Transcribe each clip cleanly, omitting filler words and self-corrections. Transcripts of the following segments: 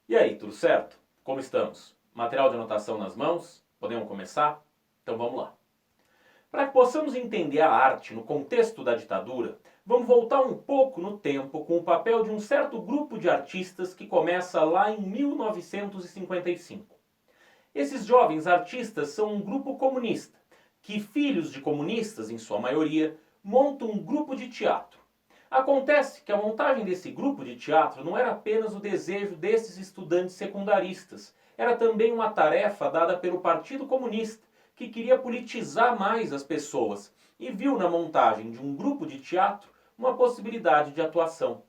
E aí, tudo certo? Como estamos? Material de anotação nas mãos? Podemos começar? Então vamos lá. Para que possamos entender a arte no contexto da ditadura, vamos voltar um pouco no tempo com o papel de um certo grupo de artistas que começa lá em 1955. Esses jovens artistas são um grupo comunista, que filhos de comunistas, em sua maioria, montam um grupo de teatro. Acontece que a montagem desse grupo de teatro não era apenas o desejo desses estudantes secundaristas, era também uma tarefa dada pelo Partido Comunista, que queria politizar mais as pessoas e viu na montagem de um grupo de teatro uma possibilidade de atuação.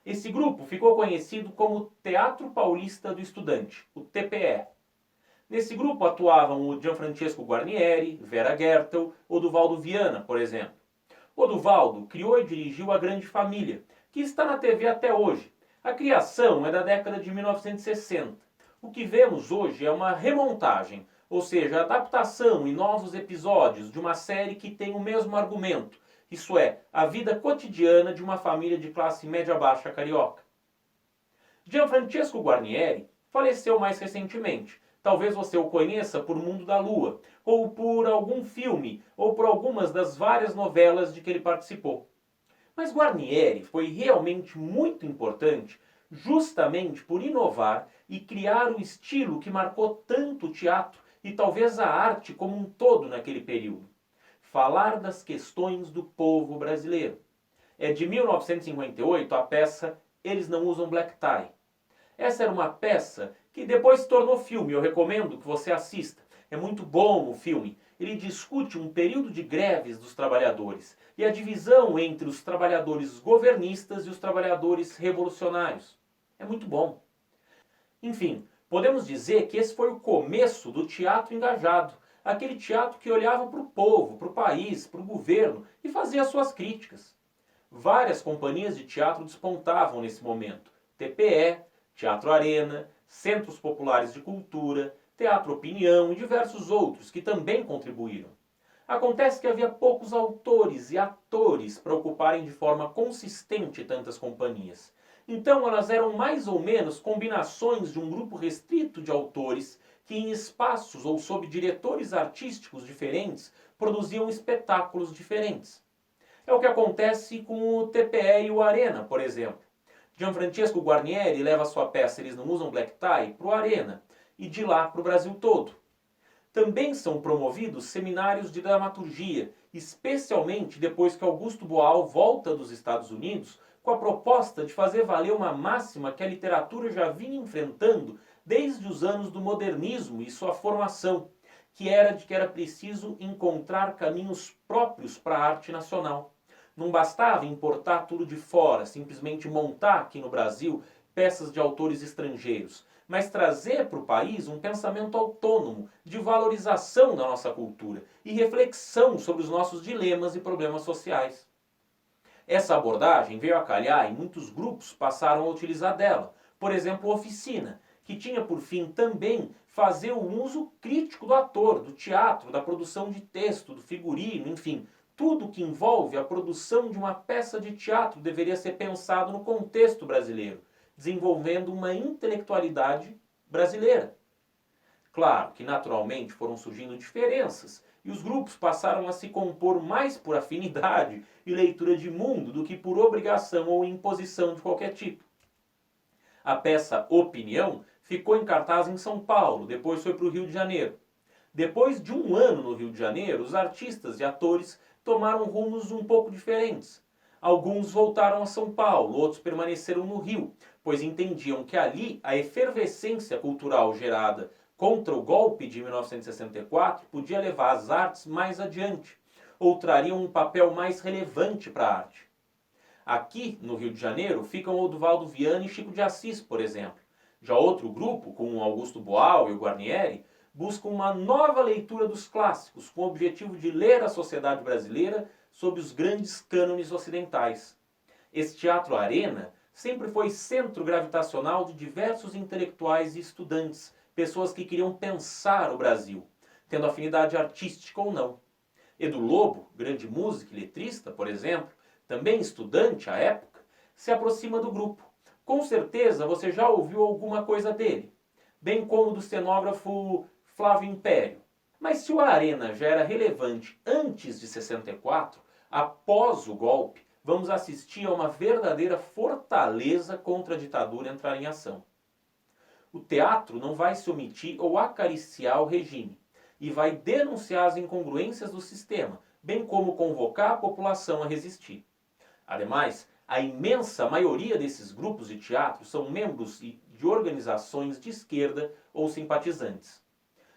Esse grupo ficou conhecido como Teatro Paulista do Estudante, o TPE. Nesse grupo atuavam o Gianfrancesco Guarnieri, Vera Gertel ou Duvaldo Viana, por exemplo. Oduvaldo criou e dirigiu A Grande Família, que está na TV até hoje. A criação é da década de 1960. O que vemos hoje é uma remontagem, ou seja, a adaptação em novos episódios de uma série que tem o mesmo argumento, isso é, a vida cotidiana de uma família de classe média-baixa carioca. Gianfrancesco Guarnieri faleceu mais recentemente. Talvez você o conheça por Mundo da Lua, ou por algum filme, ou por algumas das várias novelas de que ele participou. Mas Guarnieri foi realmente muito importante justamente por inovar e criar o estilo que marcou tanto o teatro e talvez a arte como um todo naquele período. Falar das questões do povo brasileiro. É de 1958 a peça Eles Não Usam Black Tie. Essa era uma peça que depois se tornou filme. Eu recomendo que você assista. É muito bom o filme. Ele discute um período de greves dos trabalhadores e a divisão entre os trabalhadores governistas e os trabalhadores revolucionários. É muito bom. Enfim, podemos dizer que esse foi o começo do teatro engajado. Aquele teatro que olhava para o povo, para o país, para o governo e fazia suas críticas. Várias companhias de teatro despontavam nesse momento. TPE, Teatro Arena, Centros Populares de Cultura, Teatro Opinião e diversos outros que também contribuíram. Acontece que havia poucos autores e atores para ocuparem de forma consistente tantas companhias. Então elas eram mais ou menos combinações de um grupo restrito de autores que em espaços ou sob diretores artísticos diferentes produziam espetáculos diferentes. É o que acontece com o TPE e o Arena, por exemplo. Gianfrancesco Guarnieri leva sua peça Eles Não Usam Black Tie para o Arena e de lá para o Brasil todo. Também são promovidos seminários de dramaturgia, especialmente depois que Augusto Boal volta dos Estados Unidos com a proposta de fazer valer uma máxima que a literatura já vinha enfrentando desde os anos do modernismo e sua formação, que era de que era preciso encontrar caminhos próprios para a arte nacional. Não bastava importar tudo de fora, simplesmente montar aqui no Brasil peças de autores estrangeiros, mas trazer para o país um pensamento autônomo de valorização da nossa cultura e reflexão sobre os nossos dilemas e problemas sociais. Essa abordagem veio a calhar e muitos grupos passaram a utilizar dela. Por exemplo, Oficina, que tinha por fim também fazer o uso crítico do ator, do teatro, da produção de texto, do figurino, enfim, tudo que envolve a produção de uma peça de teatro deveria ser pensado no contexto brasileiro, desenvolvendo uma intelectualidade brasileira. Claro que naturalmente foram surgindo diferenças e os grupos passaram a se compor mais por afinidade e leitura de mundo do que por obrigação ou imposição de qualquer tipo. A peça Opinião ficou em cartaz em São Paulo, depois foi para o Rio de Janeiro. Depois de um ano no Rio de Janeiro, os artistas e atores tomaram rumos um pouco diferentes. Alguns voltaram a São Paulo, outros permaneceram no Rio, pois entendiam que ali a efervescência cultural gerada contra o golpe de 1964 podia levar as artes mais adiante, ou trariam um papel mais relevante para a arte. Aqui, no Rio de Janeiro, ficam Oduvaldo Viana e Chico de Assis, por exemplo. Já outro grupo, com Augusto Boal e o Guarnieri, busca uma nova leitura dos clássicos, com o objetivo de ler a sociedade brasileira sob os grandes cânones ocidentais. Esse Teatro Arena sempre foi centro gravitacional de diversos intelectuais e estudantes, pessoas que queriam pensar o Brasil, tendo afinidade artística ou não. Edu Lobo, grande músico e letrista, por exemplo, também estudante à época, se aproxima do grupo, Com certeza você já ouviu alguma coisa dele, bem como do cenógrafo Flávio Império. Mas se o Arena já era relevante antes de 64, após o golpe, vamos assistir a uma verdadeira fortaleza contra a ditadura entrar em ação. O teatro não vai se omitir ou acariciar o regime, e vai denunciar as incongruências do sistema, bem como convocar a população a resistir. Ademais, a imensa maioria desses grupos de teatro são membros de organizações de esquerda ou simpatizantes.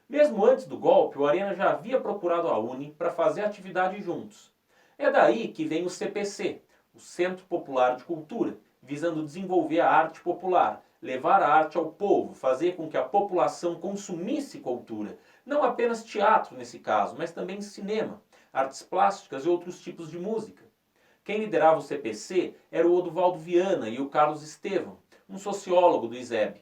Mesmo antes do golpe, o Arena já havia procurado a UNE para fazer atividade juntos. É daí que vem o CPC, o Centro Popular de Cultura, visando desenvolver a arte popular, levar a arte ao povo, fazer com que a população consumisse cultura, não apenas teatro nesse caso, mas também cinema, artes plásticas e outros tipos de música. Quem liderava o CPC era o Oduvaldo Viana e o Carlos Estevão, um sociólogo do ISEB.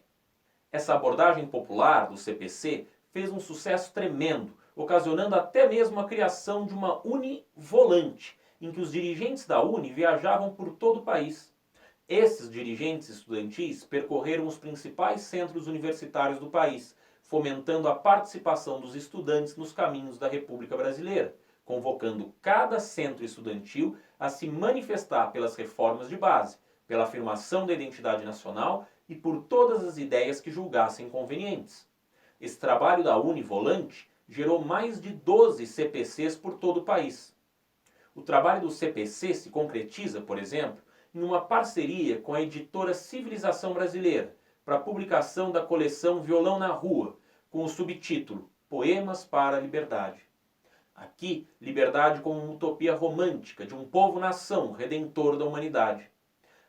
Essa abordagem popular do CPC fez um sucesso tremendo, ocasionando até mesmo a criação de uma Univolante, em que os dirigentes da Uni viajavam por todo o país. Esses dirigentes estudantis percorreram os principais centros universitários do país, fomentando a participação dos estudantes nos caminhos da República Brasileira, convocando cada centro estudantil a se manifestar pelas reformas de base, pela afirmação da identidade nacional e por todas as ideias que julgassem convenientes. Esse trabalho da Univolante gerou mais de 12 CPCs por todo o país. O trabalho do CPC se concretiza, por exemplo, em uma parceria com a editora Civilização Brasileira para a publicação da coleção Violão na Rua, com o subtítulo Poemas para a Liberdade. Aqui, liberdade como uma utopia romântica de um povo-nação redentor da humanidade.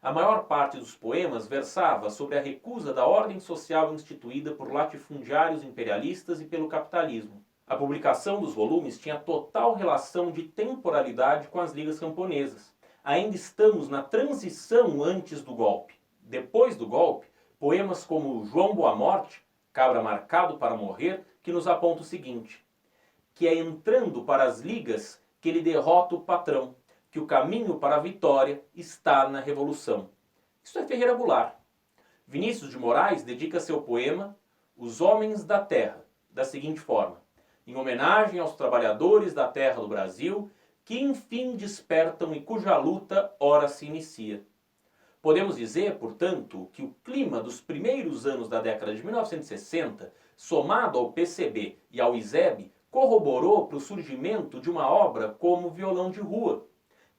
A maior parte dos poemas versava sobre a recusa da ordem social instituída por latifundiários imperialistas e pelo capitalismo. A publicação dos volumes tinha total relação de temporalidade com as ligas camponesas. Ainda estamos na transição antes do golpe. Depois do golpe, poemas como João Boa Morte, Cabra Marcado para Morrer, que nos aponta o seguinte: que é entrando para as ligas que ele derrota o patrão, que o caminho para a vitória está na revolução. Isso é Ferreira Goulart. Vinícius de Moraes dedica seu poema Os Homens da Terra, da seguinte forma: em homenagem aos trabalhadores da terra do Brasil, que enfim despertam e cuja luta ora se inicia. Podemos dizer, portanto, que o clima dos primeiros anos da década de 1960, somado ao PCB e ao ISEB, corroborou para o surgimento de uma obra como Violão de Rua,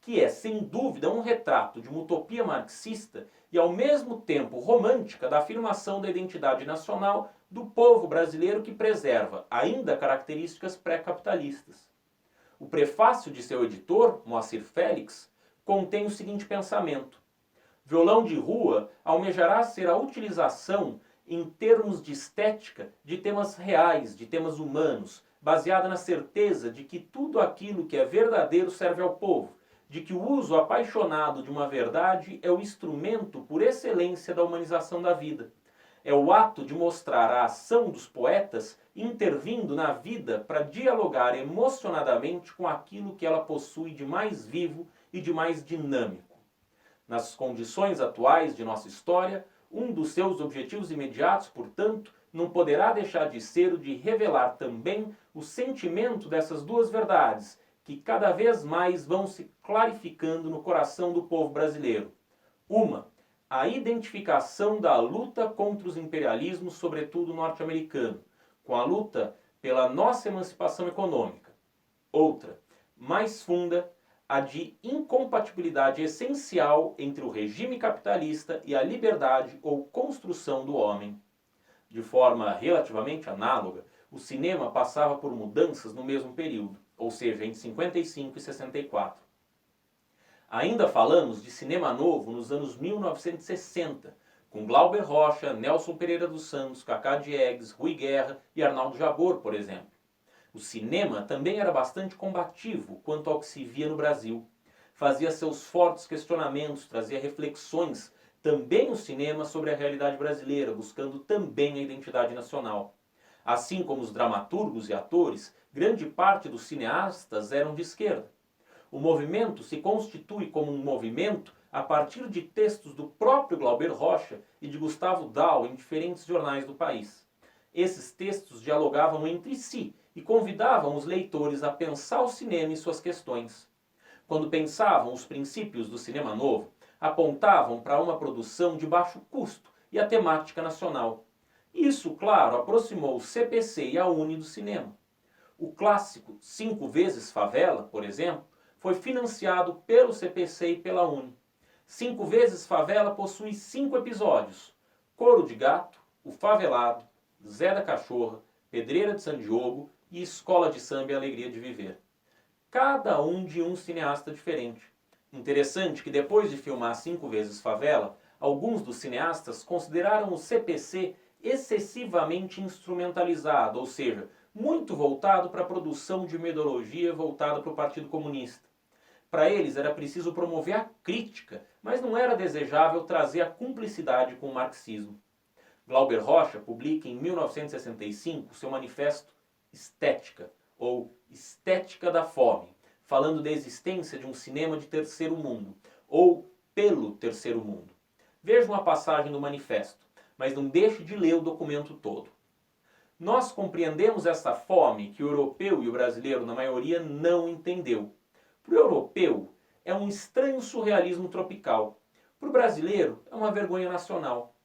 que é, sem dúvida, um retrato de uma utopia marxista e, ao mesmo tempo, romântica da afirmação da identidade nacional do povo brasileiro que preserva ainda características pré-capitalistas. O prefácio de seu editor, Moacir Félix, contém o seguinte pensamento: Violão de Rua almejará ser a utilização, em termos de estética, de temas reais, de temas humanos, baseada na certeza de que tudo aquilo que é verdadeiro serve ao povo, de que o uso apaixonado de uma verdade é o instrumento por excelência da humanização da vida. É o ato de mostrar a ação dos poetas intervindo na vida para dialogar emocionadamente com aquilo que ela possui de mais vivo e de mais dinâmico. Nas condições atuais de nossa história, um dos seus objetivos imediatos, portanto, não poderá deixar de ser o de revelar também o sentimento dessas duas verdades, que cada vez mais vão se clarificando no coração do povo brasileiro. Uma, a identificação da luta contra os imperialismos, sobretudo norte-americano, com a luta pela nossa emancipação econômica. Outra, mais funda, a de incompatibilidade essencial entre o regime capitalista e a liberdade ou construção do homem. De forma relativamente análoga, o cinema passava por mudanças no mesmo período, ou seja, entre 55 e 64. Ainda falamos de cinema novo nos anos 1960, com Glauber Rocha, Nelson Pereira dos Santos, Cacá Diegues, Rui Guerra e Arnaldo Jabor, por exemplo. O cinema também era bastante combativo quanto ao que se via no Brasil. Fazia seus fortes questionamentos, trazia reflexões, também o cinema, sobre a realidade brasileira, buscando também a identidade nacional. Assim como os dramaturgos e atores, grande parte dos cineastas eram de esquerda. O movimento se constitui como um movimento a partir de textos do próprio Glauber Rocha e de Gustavo Dal em diferentes jornais do país. Esses textos dialogavam entre si e convidavam os leitores a pensar o cinema e suas questões. Quando pensavam os princípios do cinema novo, apontavam para uma produção de baixo custo e a temática nacional. Isso, claro, aproximou o CPC e a UNE do cinema. O clássico 5 vezes Favela, por exemplo, foi financiado pelo CPC e pela UNE. 5 vezes Favela possui 5 episódios: Coro de Gato, O Favelado, Zé da Cachorra, Pedreira de San Diogo e Escola de Samba e Alegria de Viver. Cada um de um cineasta diferente. Interessante que depois de filmar 5 vezes Favela, alguns dos cineastas consideraram o CPC excessivamente instrumentalizado, ou seja, muito voltado para a produção de uma ideologia voltada para o Partido Comunista. Para eles era preciso promover a crítica, mas não era desejável trazer a cumplicidade com o marxismo. Glauber Rocha publica em 1965 seu manifesto Estética, ou Estética da Fome, falando da existência de um cinema de terceiro mundo, ou pelo terceiro mundo. Veja uma passagem do manifesto, mas não deixe de ler o documento todo. Nós compreendemos essa fome que o europeu e o brasileiro, na maioria, não entendeu. Para o europeu, é um estranho surrealismo tropical. Para o brasileiro, é uma vergonha nacional.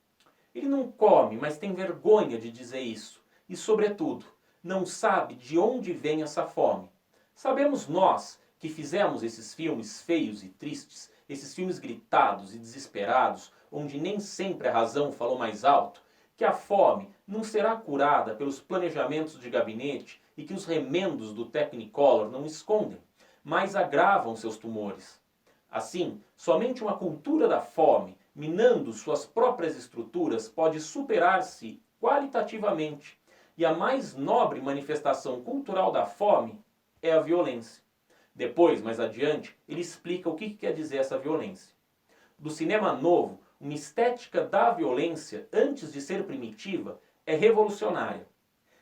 Ele não come, mas tem vergonha de dizer isso. E, sobretudo, não sabe de onde vem essa fome. Sabemos nós, que fizemos esses filmes feios e tristes, esses filmes gritados e desesperados, onde nem sempre a razão falou mais alto, que a fome não será curada pelos planejamentos de gabinete e que os remendos do Technicolor não escondem, mas agravam seus tumores. Assim, somente uma cultura da fome, minando suas próprias estruturas, pode superar-se qualitativamente. E a mais nobre manifestação cultural da fome é a violência. Depois, mais adiante, ele explica o que quer dizer essa violência. Do cinema novo, uma estética da violência, antes de ser primitiva, é revolucionária.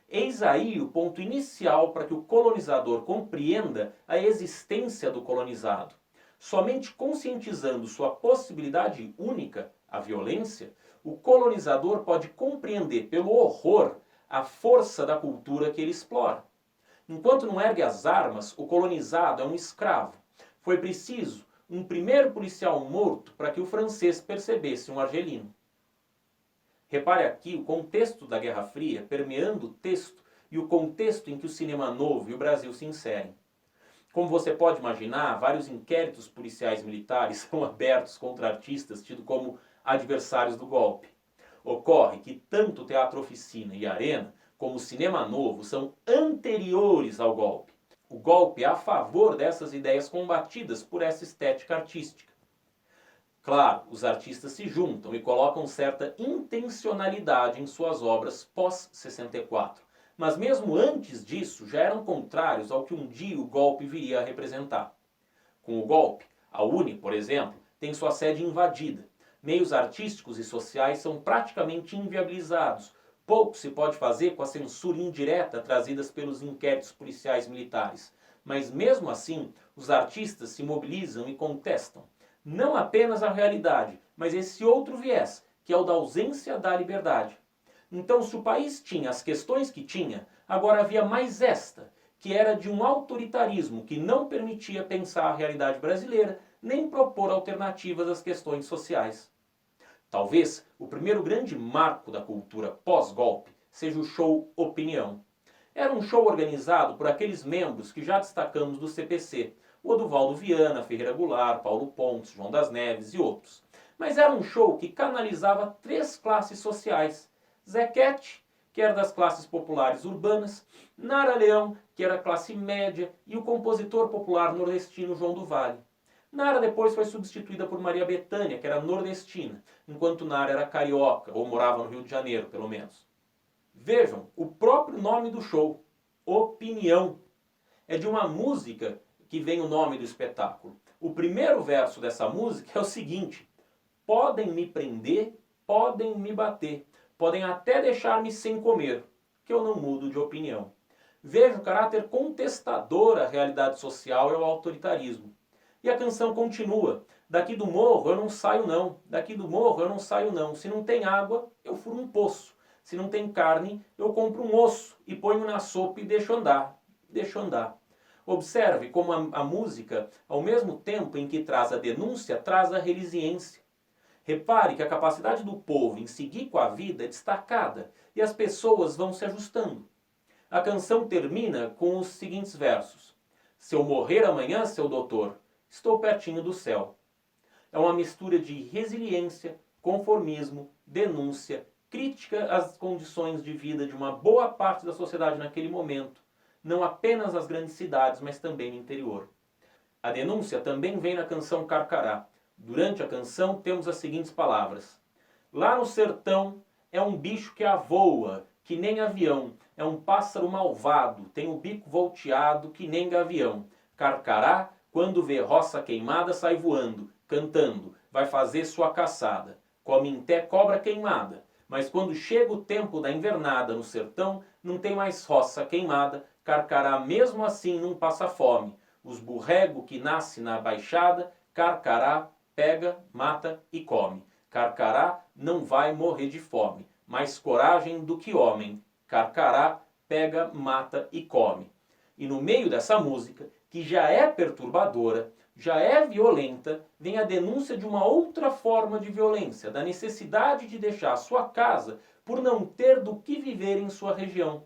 Eis aí o ponto inicial para que o colonizador compreenda a existência do colonizado. Somente conscientizando sua possibilidade única, a violência, o colonizador pode compreender pelo horror a força da cultura que ele explora. Enquanto não ergue as armas, o colonizado é um escravo. Foi preciso um primeiro policial morto para que o francês percebesse um argelino. Repare aqui o contexto da Guerra Fria permeando o texto e o contexto em que o cinema novo e o Brasil se inserem. Como você pode imaginar, vários inquéritos policiais militares são abertos contra artistas tidos como adversários do golpe. Ocorre que tanto o Teatro Oficina e Arena, como o cinema novo, são anteriores ao golpe. O golpe é a favor dessas ideias combatidas por essa estética artística. Claro, os artistas se juntam e colocam certa intencionalidade em suas obras pós-64. Mas mesmo antes disso, já eram contrários ao que um dia o golpe viria a representar. Com o golpe, a UNE, por exemplo, tem sua sede invadida. Meios artísticos e sociais são praticamente inviabilizados. Pouco se pode fazer com a censura indireta trazidas pelos inquéritos policiais militares. Mas mesmo assim, os artistas se mobilizam e contestam. Não apenas a realidade, mas esse outro viés, que é o da ausência da liberdade. Então, se o país tinha as questões que tinha, agora havia mais esta, que era de um autoritarismo que não permitia pensar a realidade brasileira, nem propor alternativas às questões sociais. Talvez o primeiro grande marco da cultura pós-golpe seja o show Opinião. Era um show organizado por aqueles membros que já destacamos do CPC, o Oduvaldo Viana, Ferreira Goulart, Paulo Pontes, João das Neves e outros. Mas era um show que canalizava 3 classes sociais. Zequete, que era das classes populares urbanas, Nara Leão, que era classe média, e o compositor popular nordestino João do Vale. Nara depois foi substituída por Maria Bethânia, que era nordestina, enquanto Nara era carioca, ou morava no Rio de Janeiro, pelo menos. Vejam, o próprio nome do show, Opinião, é de uma música que vem o nome do espetáculo. O primeiro verso dessa música é o seguinte: podem me prender, podem me bater, podem até deixar-me sem comer, que eu não mudo de opinião. Veja o caráter contestador à realidade social e ao autoritarismo. E a canção continua, Daqui do morro eu não saio não, daqui do morro eu não saio não. Se não tem água, eu furo um poço. Se não tem carne, eu compro um osso e ponho na sopa e deixo andar. Deixo andar. Observe como a música, ao mesmo tempo em que traz a denúncia, traz a resiliência. Repare que a capacidade do povo em seguir com a vida é destacada e as pessoas vão se ajustando. A canção termina com os seguintes versos: se eu morrer amanhã, seu doutor, estou pertinho do céu. É uma mistura de resiliência, conformismo, denúncia, crítica às condições de vida de uma boa parte da sociedade naquele momento, não apenas nas grandes cidades, mas também no interior. A denúncia também vem na canção Carcará. Durante a canção temos as seguintes palavras: lá no sertão é um bicho que avoa, que nem avião, é um pássaro malvado, tem o bico volteado que nem gavião. Carcará, quando vê roça queimada, sai voando, cantando, vai fazer sua caçada. Come em té cobra queimada, mas quando chega o tempo da invernada no sertão, não tem mais roça queimada, Carcará mesmo assim não passa fome. Os borrego que nasce na baixada, Carcará pega, mata e come. Carcará não vai morrer de fome, mais coragem do que homem. Carcará pega, mata e come. E no meio dessa música, que já é perturbadora, já é violenta, vem a denúncia de uma outra forma de violência, da necessidade de deixar a sua casa por não ter do que viver em sua região.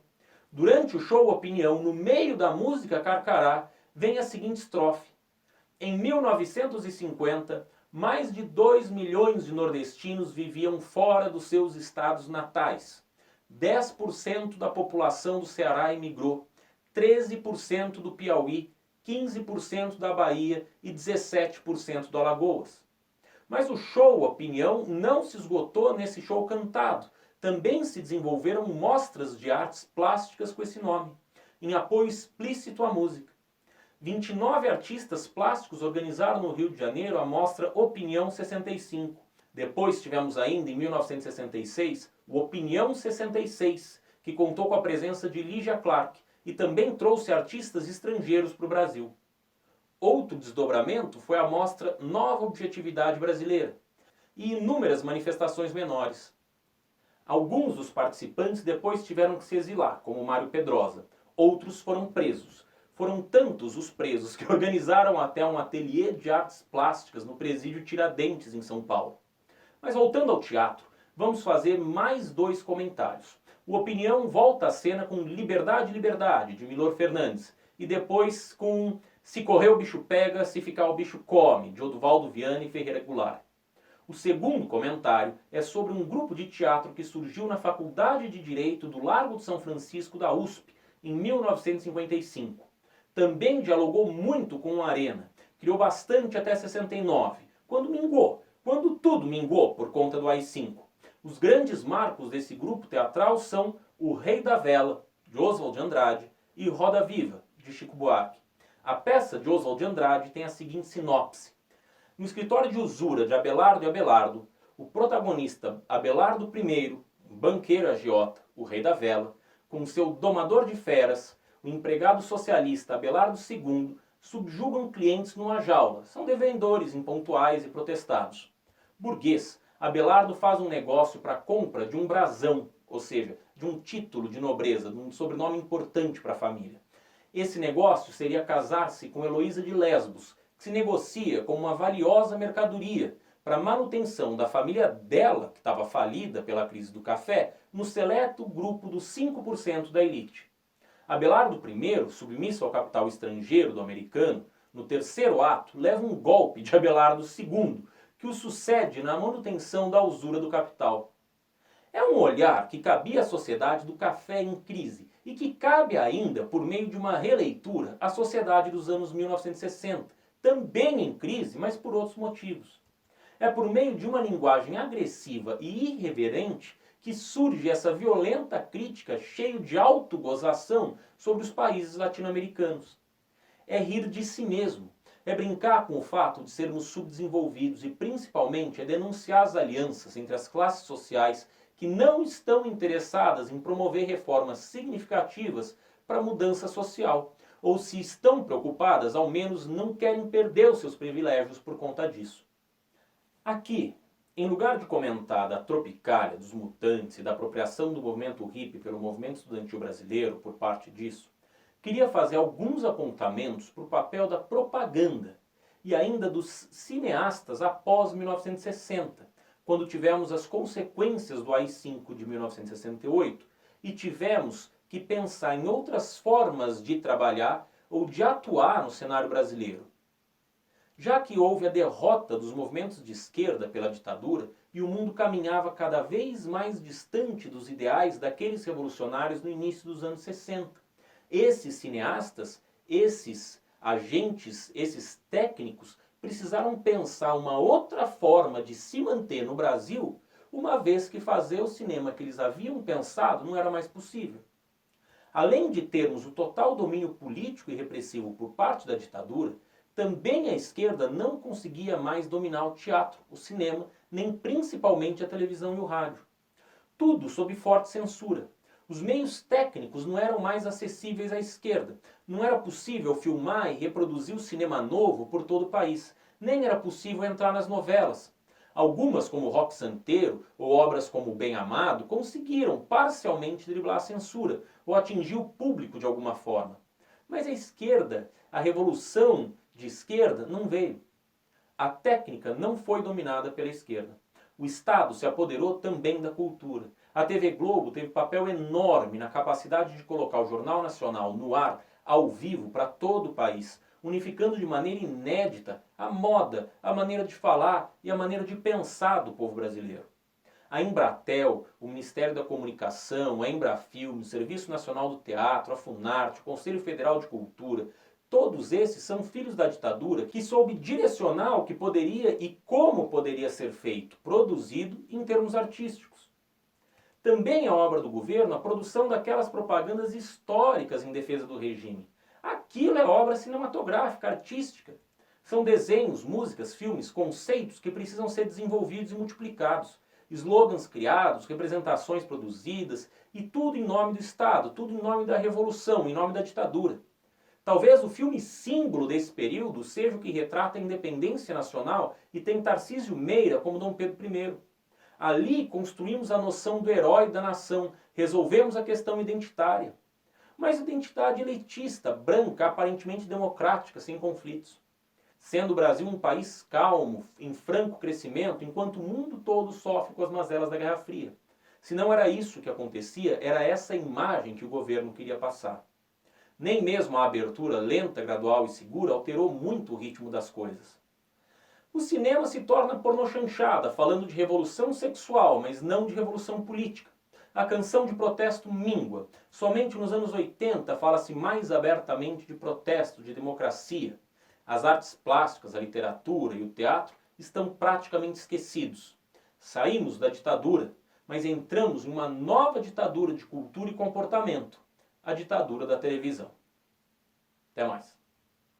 Durante o show Opinião, no meio da música Carcará, vem a seguinte estrofe: em 1950, mais de 2 milhões de nordestinos viviam fora dos seus estados natais. 10% da população do Ceará emigrou, 13% do Piauí, 15% da Bahia e 17% do Alagoas. Mas o show Opinião não se esgotou nesse show cantado. Também se desenvolveram mostras de artes plásticas com esse nome, em apoio explícito à música. 29 artistas plásticos organizaram no Rio de Janeiro a mostra Opinião 65. Depois tivemos ainda, em 1966, o Opinião 66, que contou com a presença de Lígia Clark e também trouxe artistas estrangeiros para o Brasil. Outro desdobramento foi a mostra Nova Objetividade Brasileira e inúmeras manifestações menores. Alguns dos participantes depois tiveram que se exilar, como Mário Pedrosa. Outros foram presos. Foram tantos os presos que organizaram até um ateliê de artes plásticas no presídio Tiradentes, em São Paulo. Mas voltando ao teatro, vamos fazer mais 2 comentários. O Opinião volta à cena com Liberdade, Liberdade, de Milor Fernandes, e depois com Se Correr o Bicho Pega, Se Ficar o Bicho Come, de Oduvaldo Viana e Ferreira Goulart. O segundo comentário é sobre um grupo de teatro que surgiu na Faculdade de Direito do Largo de São Francisco da USP, em 1955. Também dialogou muito com o Arena, criou bastante até 69, quando mingou, quando tudo mingou por conta do AI-5. Os grandes marcos desse grupo teatral são O Rei da Vela, de Oswald de Andrade, e Roda Viva, de Chico Buarque. A peça de Oswald de Andrade tem a seguinte sinopse: no escritório de usura de Abelardo e Abelardo, o protagonista Abelardo I, um banqueiro agiota, o rei da vela, com seu domador de feras, o empregado socialista Abelardo II, subjugam clientes numa jaula. São devendores impontuais e protestados. Burguês, Abelardo faz um negócio para a compra de um brasão, ou seja, de um título de nobreza, de um sobrenome importante para a família. Esse negócio seria casar-se com Heloísa de Lesbos, que se negocia como uma valiosa mercadoria para a manutenção da família dela, que estava falida pela crise do café, no seleto grupo dos 5% da elite. Abelardo I, submisso ao capital estrangeiro do americano, no terceiro ato leva um golpe de Abelardo II, que o sucede na manutenção da usura do capital. É um olhar que cabia à sociedade do café em crise e que cabe ainda por meio de uma releitura à sociedade dos anos 1960, também em crise, mas por outros motivos. É por meio de uma linguagem agressiva e irreverente que surge essa violenta crítica cheia de autogozação sobre os países latino-americanos. É rir de si mesmo, é brincar com o fato de sermos subdesenvolvidos e principalmente é denunciar as alianças entre as classes sociais que não estão interessadas em promover reformas significativas para a mudança social, ou se estão preocupadas, ao menos não querem perder os seus privilégios por conta disso. Aqui, em lugar de comentar da Tropicália, dos Mutantes e da apropriação do movimento hippie pelo movimento estudantil brasileiro por parte disso, queria fazer alguns apontamentos para o papel da propaganda e ainda dos cineastas após 1960, quando tivemos as consequências do AI-5 de 1968 e tivemos que pensar em outras formas de trabalhar ou de atuar no cenário brasileiro. Já que houve a derrota dos movimentos de esquerda pela ditadura e o mundo caminhava cada vez mais distante dos ideais daqueles revolucionários no início dos anos 60. Esses cineastas, esses agentes, esses técnicos precisaram pensar uma outra forma de se manter no Brasil, uma vez que fazer o cinema que eles haviam pensado não era mais possível. Além de termos o total domínio político e repressivo por parte da ditadura, também a esquerda não conseguia mais dominar o teatro, o cinema, nem principalmente a televisão e o rádio. Tudo sob forte censura. Os meios técnicos não eram mais acessíveis à esquerda. Não era possível filmar e reproduzir o cinema novo por todo o país. Nem era possível entrar nas novelas. Algumas, como Rock Santeiro ou obras como Bem Amado, conseguiram parcialmente driblar a censura ou atingir o público de alguma forma. Mas a esquerda, a revolução de esquerda, não veio. A técnica não foi dominada pela esquerda. O Estado se apoderou também da cultura. A TV Globo teve papel enorme na capacidade de colocar o Jornal Nacional no ar, ao vivo, para todo o país, unificando de maneira inédita a moda, a maneira de falar e a maneira de pensar do povo brasileiro. A Embratel, o Ministério da Comunicação, a Embrafilme, o Serviço Nacional do Teatro, a Funarte, o Conselho Federal de Cultura, todos esses são filhos da ditadura que soube direcionar o que poderia e como poderia ser feito, produzido em termos artísticos. Também é obra do governo a produção daquelas propagandas históricas em defesa do regime. Aquilo é obra cinematográfica, artística. São desenhos, músicas, filmes, conceitos que precisam ser desenvolvidos e multiplicados. Slogans criados, representações produzidas e tudo em nome do Estado, tudo em nome da revolução, em nome da ditadura. Talvez o filme símbolo desse período seja o que retrata a independência nacional e tem Tarcísio Meira como Dom Pedro I. Ali construímos a noção do herói da nação, resolvemos a questão identitária. Mas identidade elitista, branca, aparentemente democrática, sem conflitos. Sendo o Brasil um país calmo, em franco crescimento, enquanto o mundo todo sofre com as mazelas da Guerra Fria. Se não era isso que acontecia, era essa imagem que o governo queria passar. Nem mesmo a abertura lenta, gradual e segura alterou muito o ritmo das coisas. O cinema se torna pornochanchada, falando de revolução sexual, mas não de revolução política. A canção de protesto míngua. Somente nos anos 80 fala-se mais abertamente de protesto, de democracia. As artes plásticas, a literatura e o teatro estão praticamente esquecidos. Saímos da ditadura, mas entramos em uma nova ditadura de cultura e comportamento. A ditadura da televisão. Até mais.